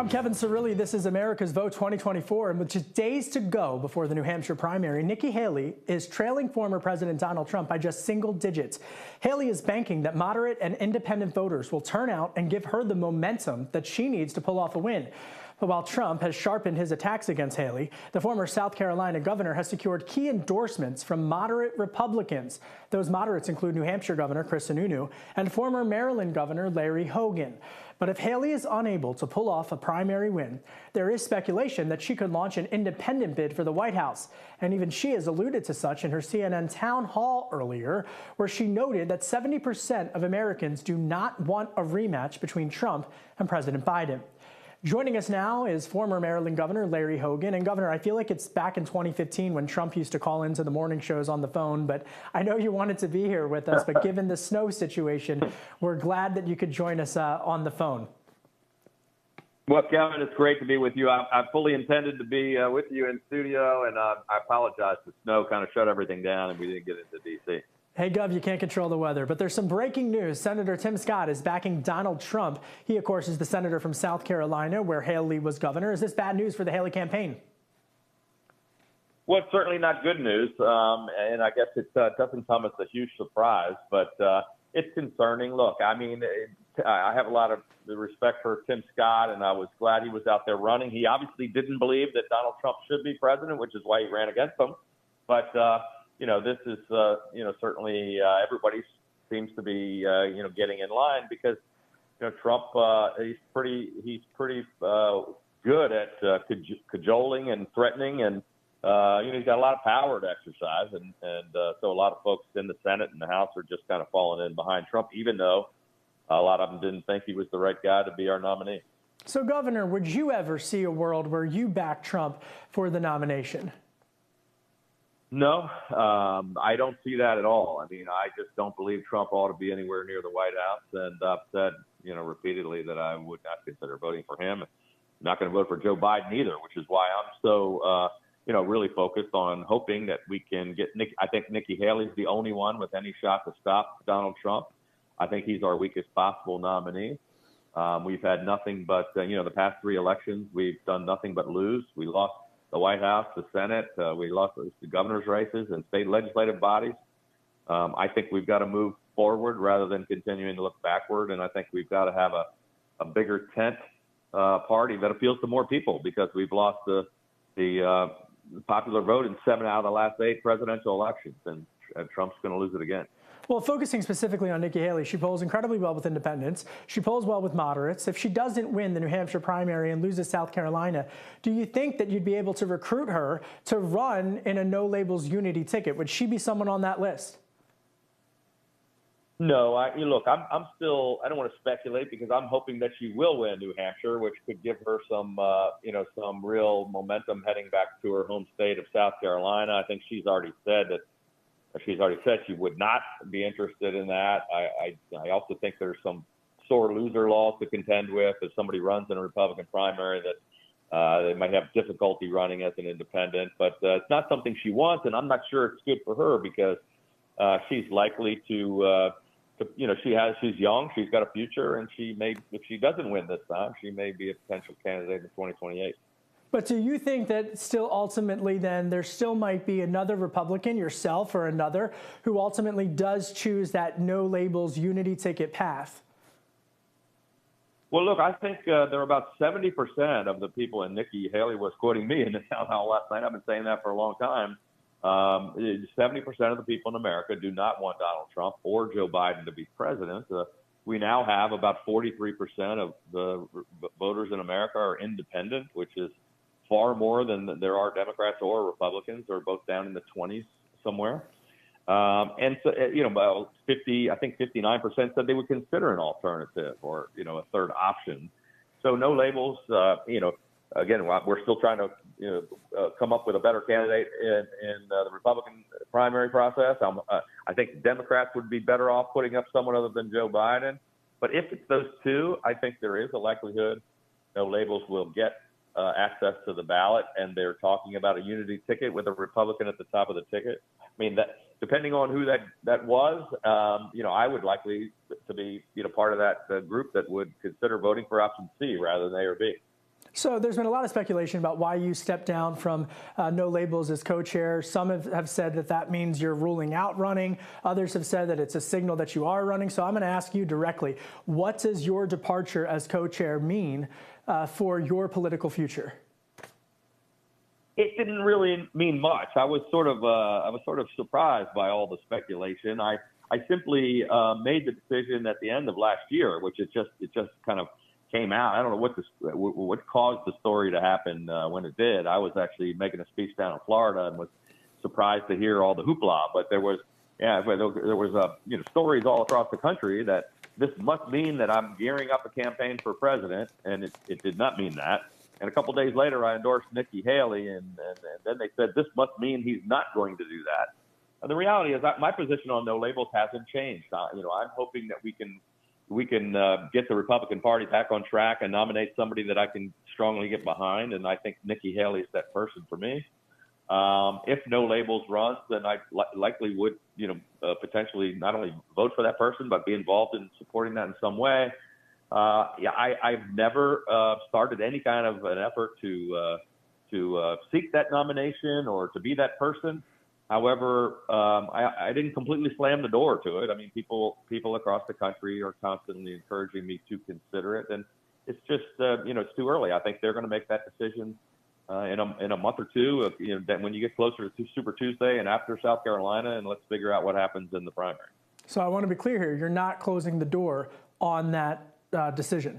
I'm Kevin Cirilli. This is America's Vote 2024. And with just days to go before the New Hampshire primary, Nikki Haley is trailing former President Donald Trump by just single digits. Haley is banking that moderate and independent voters will turn out and give her the momentum that she needs to pull off a win. But while Trump has sharpened his attacks against Haley, the former South Carolina governor has secured key endorsements from moderate Republicans. Those moderates include New Hampshire Governor Chris Sununu and former Maryland Governor Larry Hogan. But if Haley is unable to pull off a primary win, there is speculation that she could launch an independent bid for the White House. And even she has alluded to such in her CNN town hall earlier, where she noted that 70% of Americans do not want a rematch between Trump and President Biden. Joining us now is former Maryland Governor Larry Hogan. And Governor, I feel like it's back in 2015 when Trump used to call into the morning shows on the phone, but I know you wanted to be here with us, but given the snow situation, we're glad that you could join us on the phone. Well, Kevin, it's great to be with you. I fully intended to be with you in studio, and I apologize. The snow kind of shut everything down, and we didn't get into D.C. Hey, Gov, you can't control the weather, but there's some breaking news. Senator Tim Scott is backing Donald Trump. He, of course, is the senator from South Carolina, where Haley was governor. Is this bad news for the Haley campaign? Well, it's certainly not good news, and I guess it doesn't come as a huge surprise, but it's concerning. Look, I mean, I have a lot of respect for Tim Scott, and I was glad he was out there running. He obviously didn't believe that Donald Trump should be president, which is why he ran against him. But you know, this is, certainly everybody seems to be, getting in line because, Trump, he's pretty good at cajoling and threatening, and he's got a lot of power to exercise, and so a lot of folks in the Senate and the House are just kind of falling in behind Trump, even though a lot of them didn't think he was the right guy to be our nominee. So, Governor, would you ever see a world where you back Trump for the nomination? No, I don't see that at all. I mean, I just don't believe Trump ought to be anywhere near the White House. And I've said, repeatedly that I would not consider voting for him. I'm not going to vote for Joe Biden either, which is why I'm so, really focused on hoping that we can get I think Nikki Haley's the only one with any shot to stop Donald Trump. I think he's our weakest possible nominee. We've had nothing but, the past three elections, we've done nothing but lose. We lost the White House, the Senate, we lost the governor's races and state legislative bodies. I think we've got to move forward rather than continuing to look backward. And I think we've got to have a bigger tent party that appeals to more people, because we've lost the popular vote in 7 out of the last 8 presidential elections, and Trump's going to lose it again. Well, focusing specifically on Nikki Haley, she polls incredibly well with independents. She polls well with moderates. If she doesn't win the New Hampshire primary and loses South Carolina, do you think that you'd be able to recruit her to run in a no-labels unity ticket? Would she be someone on that list? No, look, I'm still, I don't want to speculate, because I'm hoping that she will win New Hampshire, which could give her some, some real momentum heading back to her home state of South Carolina. I think she's already said she would not be interested in that. I also think there's some sore loser laws to contend with. If somebody runs in a Republican primary, that they might have difficulty running as an independent. But it's not something she wants, and I'm not sure it's good for her, because she's likely to she's young, she's got a future, and she may, if she doesn't win this time, she may be a potential candidate in 2028. But do you think that still ultimately then there still might be another Republican, yourself or another, who ultimately does choose that no labels unity ticket path? Well, look, I think there are about 70% of the people, and Nikki Haley was quoting me in the town hall last night. I've been saying that for a long time. 70% of the people in America do not want Donald Trump or Joe Biden to be president. We now have about 43% of the voters in America are independent, which is far more than there are Democrats or Republicans. They're both down in the 20s somewhere. And so, about 59% said they would consider an alternative or, a third option. So no labels, again, we're still trying to, come up with a better candidate in the Republican primary process. I think Democrats would be better off putting up someone other than Joe Biden. But if it's those two, I think there is a likelihood no labels will get access to the ballot, and they're talking about a unity ticket with a Republican at the top of the ticket. I mean, that depending on who that was, I would likely to be part of that group that would consider voting for option C rather than A or B. So there's been a lot of speculation about why you stepped down from No Labels as co-chair. Some have said that that means you're ruling out running. Others have said that it's a signal that you are running. So I'm going to ask you directly, what does your departure as co-chair mean for your political future? It didn't really mean much. I was sort of surprised by all the speculation. I simply made the decision at the end of last year, which it just kind of came out. I don't know what caused the story to happen when it did. I was actually making a speech down in Florida and was surprised to hear all the hoopla. But there was stories all across the country that this must mean that I'm gearing up a campaign for president, and it did not mean that. And a couple of days later, I endorsed Nikki Haley, and then they said this must mean he's not going to do that. And the reality is that my position on No Labels hasn't changed. I'm hoping that we can get the Republican Party back on track and nominate somebody that I can strongly get behind. And I think Nikki Haley is that person for me. If No Labels runs, then I likely would, potentially not only vote for that person, but be involved in supporting that in some way. I've never started any kind of an effort to seek that nomination or to be that person. However, I didn't completely slam the door to it. I mean, people across the country are constantly encouraging me to consider it, and it's just it's too early. I think they're going to make that decision in a month or two. That when you get closer to Super Tuesday and after South Carolina, and let's figure out what happens in the primary. So I want to be clear here: you're not closing the door on that decision,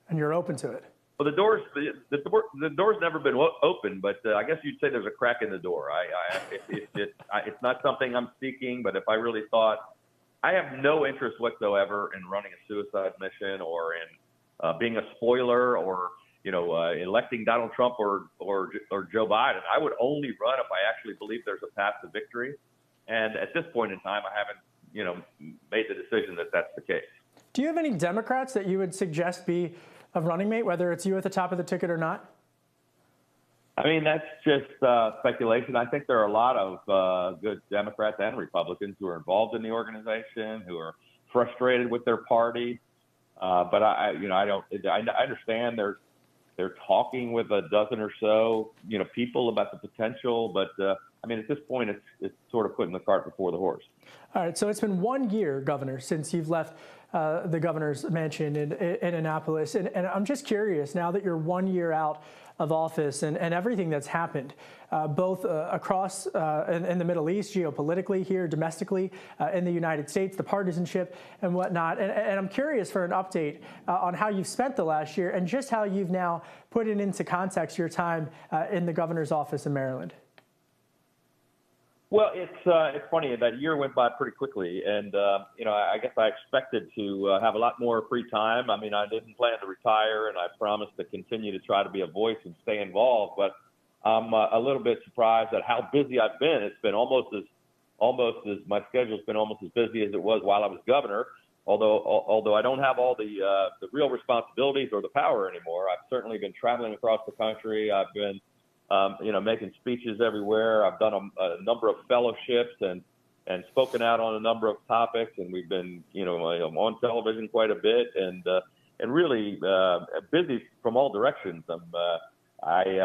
and you're open to it. Well, the door's never been open, but I guess you'd say there's a crack in the door. It's not something I'm seeking, but if I really thought, I have no interest whatsoever in running a suicide mission or in being a spoiler or electing Donald Trump or Joe Biden. I would only run if I actually believe there's a path to victory, and at this point in time, I haven't made the decision that that's the case. Do you have any Democrats that you would suggest be a running mate, whether it's you at the top of the ticket or not? I mean, that's just speculation. I think there are a lot of good Democrats and Republicans who are involved in the organization, who are frustrated with their party. But I understand they're talking with a dozen or so, people about the potential. But I mean, at this point, it's sort of putting the cart before the horse. All right. So it's been 1 year, Governor, since you've left the governor's mansion in Annapolis. And I'm just curious, now that you're 1 year out of office and everything that's happened, both across in the Middle East, geopolitically, here domestically, in the United States, the partisanship and whatnot. And I'm curious for an update on how you've spent the last year and just how you've now put it into context, your time in the governor's office in Maryland. Well, it's funny. That year went by pretty quickly, and I guess I expected to have a lot more free time. I mean, I didn't plan to retire, and I promised to continue to try to be a voice and stay involved. But I'm a little bit surprised at how busy I've been. It's been almost as my schedule's been almost as busy as it was while I was governor. Although I don't have all the real responsibilities or the power anymore, I've certainly been traveling across the country. I've been making speeches everywhere. I've done a number of fellowships and spoken out on a number of topics, and we've been, on television quite a bit and really busy from all directions. I've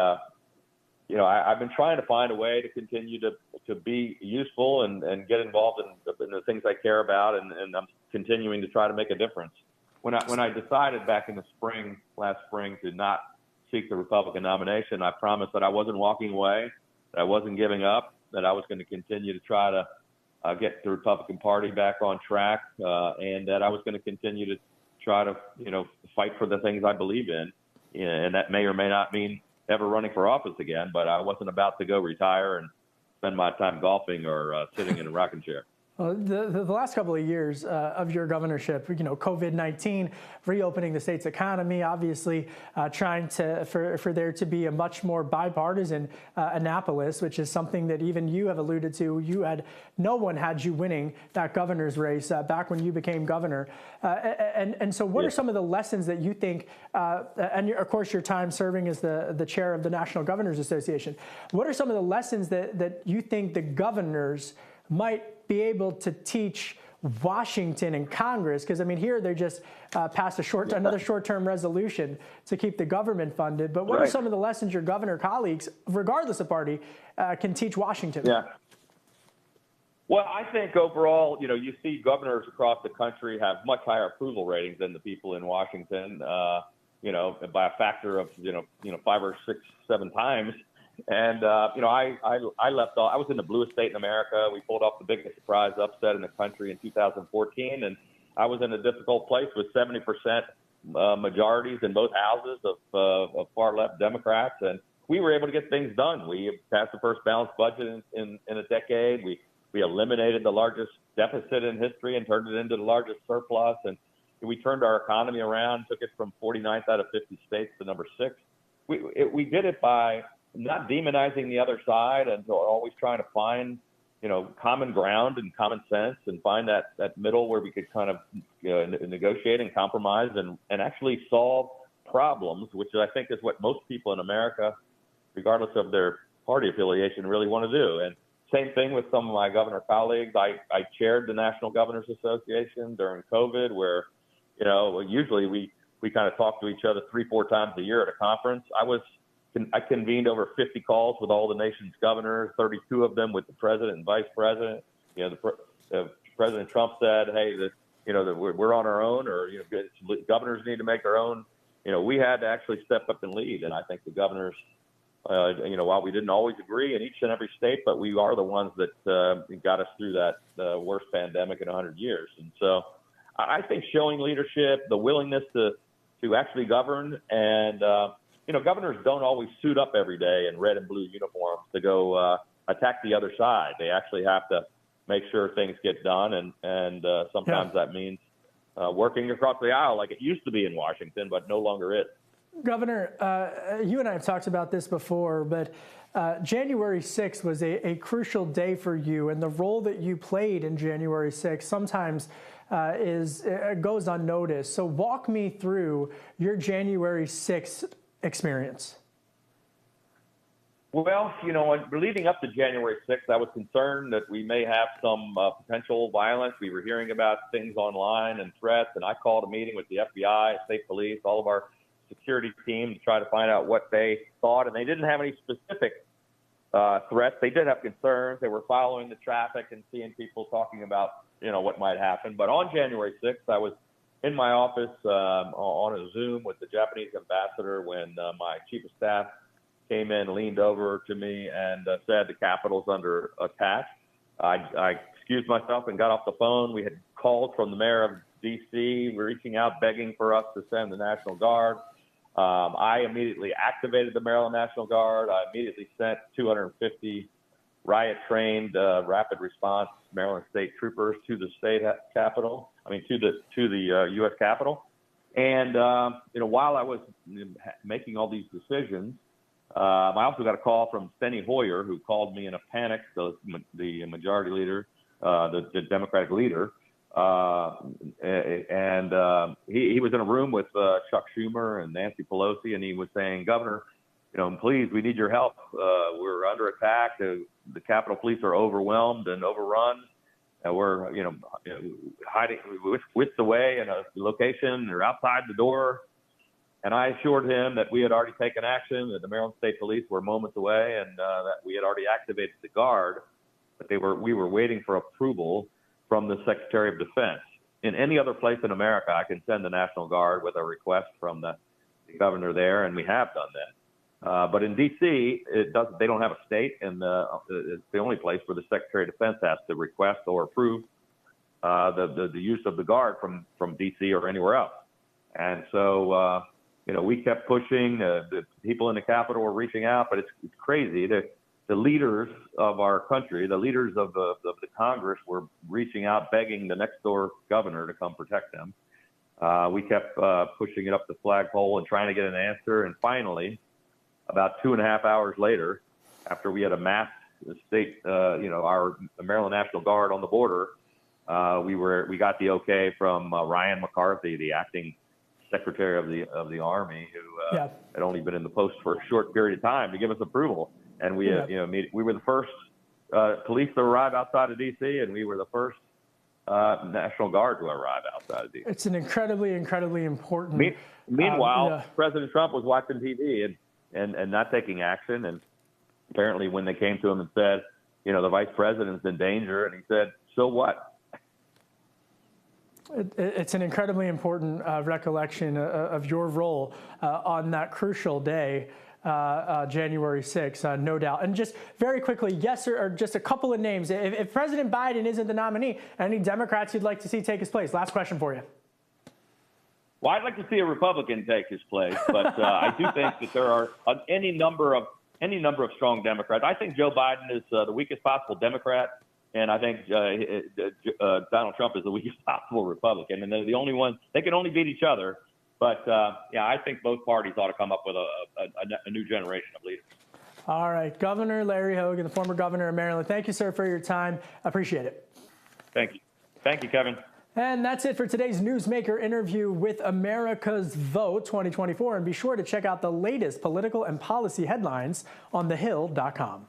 been trying to find a way to continue to be useful and get involved in the things I care about, and I'm continuing to try to make a difference. When I decided back in the last spring, to not seek the Republican nomination, I promised that I wasn't walking away, that I wasn't giving up, that I was going to continue to try to get the Republican Party back on track, and that I was going to continue to try to, fight for the things I believe in. And that may or may not mean ever running for office again, but I wasn't about to go retire and spend my time golfing or sitting in a rocking chair. Well, the last couple of years of your governorship, COVID-19, reopening the state's economy, obviously trying for there to be a much more bipartisan Annapolis, which is something that even you have alluded to. No one had you winning that governor's race back when you became governor. And so what are some of the lessons that you think, and of course your time serving as the chair of the National Governors Association, what are some of the lessons that you think the governors might be able to teach Washington and Congress? Because, I mean, here they just passed another short-term resolution to keep the government funded. But what are some of the lessons your governor colleagues, regardless of party, can teach Washington? Yeah. Well, I think overall, you see governors across the country have much higher approval ratings than the people in Washington, by a factor of, 5 or 6, 7 times. And, I left off, I was in the bluest state in America. We pulled off the biggest surprise upset in the country in 2014. And I was in a difficult place with 70% majorities in both houses of far left Democrats. And we were able to get things done. We passed the first balanced budget in a decade. We eliminated the largest deficit in history and turned it into the largest surplus. And we turned our economy around, took it from 49th out of 50 states to number 6. We did it by not demonizing the other side and always trying to find, common ground and common sense and find that middle where we could kind of negotiate and compromise and actually solve problems, which I think is what most people in America, regardless of their party affiliation, really want to do. And same thing with some of my governor colleagues. I chaired the National Governors Association during COVID, where, usually we kind of talk to each other 3-4 times a year at a conference. I convened over 50 calls with all the nation's governors, 32 of them with the president and vice president. President Trump said, "Hey, we're on our own," or governors need to make their own. We had to actually step up and lead, and I think the governors, while we didn't always agree in each and every state, but we are the ones that got us through that worst pandemic in 100 years. And so, I think showing leadership, the willingness to actually govern, and governors don't always suit up every day in red and blue uniforms to go attack the other side. They actually have to make sure things get done, and sometimes that means working across the aisle like it used to be in Washington, but no longer is. Governor, you and I have talked about this before, but January 6th was a crucial day for you, and the role that you played in January 6th sometimes goes unnoticed. So walk me through your January 6th experience. Well, leading up to January 6th, I was concerned that we may have some potential violence. We were hearing about things online and threats, and I called a meeting with the FBI, state police, all of our security team to try to find out what they thought, and they didn't have any specific threats. They did have concerns. They were following the traffic and seeing people talking about, what might happen. But on January 6th, I was in my office on a Zoom with the Japanese ambassador when my chief of staff came in, leaned over to me, and said the Capitol's under attack. I excused myself and got off the phone. We had calls from the mayor of D.C. reaching out, begging for us to send the National Guard. I immediately activated the Maryland National Guard. I immediately sent 250 riot-trained rapid response Maryland state troopers to the state capitol. To the U.S. Capitol. And while I was making all these decisions, I also got a call from Steny Hoyer, who called me in a panic. The majority leader, the Democratic leader. He was in a room with Chuck Schumer and Nancy Pelosi, and he was saying, "Governor, please, we need your help. We're under attack. The Capitol Police are overwhelmed and overrun. We're, hiding, whisked away in a location or outside the door." And I assured him that we had already taken action, that the Maryland State Police were moments away, and that we had already activated the Guard, but we were waiting for approval from the Secretary of Defense. In any other place in America, I can send the National Guard with a request from the governor there, and we have done that. But in D.C., they don't have a state, and it's the only place where the Secretary of Defense has to request or approve the use of the Guard from D.C. or anywhere else. And so, we kept pushing. The people in the Capitol were reaching out, but it's crazy. The leaders of our country, the leaders of the Congress, were reaching out, begging the next door governor to come protect them. We kept pushing it up the flagpole and trying to get an answer. And finally, about 2.5 hours later, after we had amassed the state, our Maryland National Guard on the border, we got the okay from Ryan McCarthy, the acting Secretary of the Army, who had only been in the post for a short period of time, to give us approval. And we, we were the first police to arrive outside of D.C., and we were the first National Guard to arrive outside of D.C. It's an incredibly important. Meanwhile, President Trump was watching TV and not taking action. And apparently when they came to him and said, the vice president's in danger, and he said, so what? It's an incredibly important recollection of your role on that crucial day, January 6th, no doubt. And just very quickly, yes, or just a couple of names. If President Biden isn't the nominee, any Democrats you'd like to see take his place? Last question for you. Well, I'd like to see a Republican take his place, but I do think that there are any number of strong Democrats. I think Joe Biden is the weakest possible Democrat. And I think Donald Trump is the weakest possible Republican, and they're the only ones. They can only beat each other. But, I think both parties ought to come up with a new generation of leaders. All right. Governor Larry Hogan, the former governor of Maryland. Thank you, sir, for your time. Appreciate it. Thank you. Thank you, Kevin. And that's it for today's Newsmaker interview with America's Vote 2024. And be sure to check out the latest political and policy headlines on thehill.com.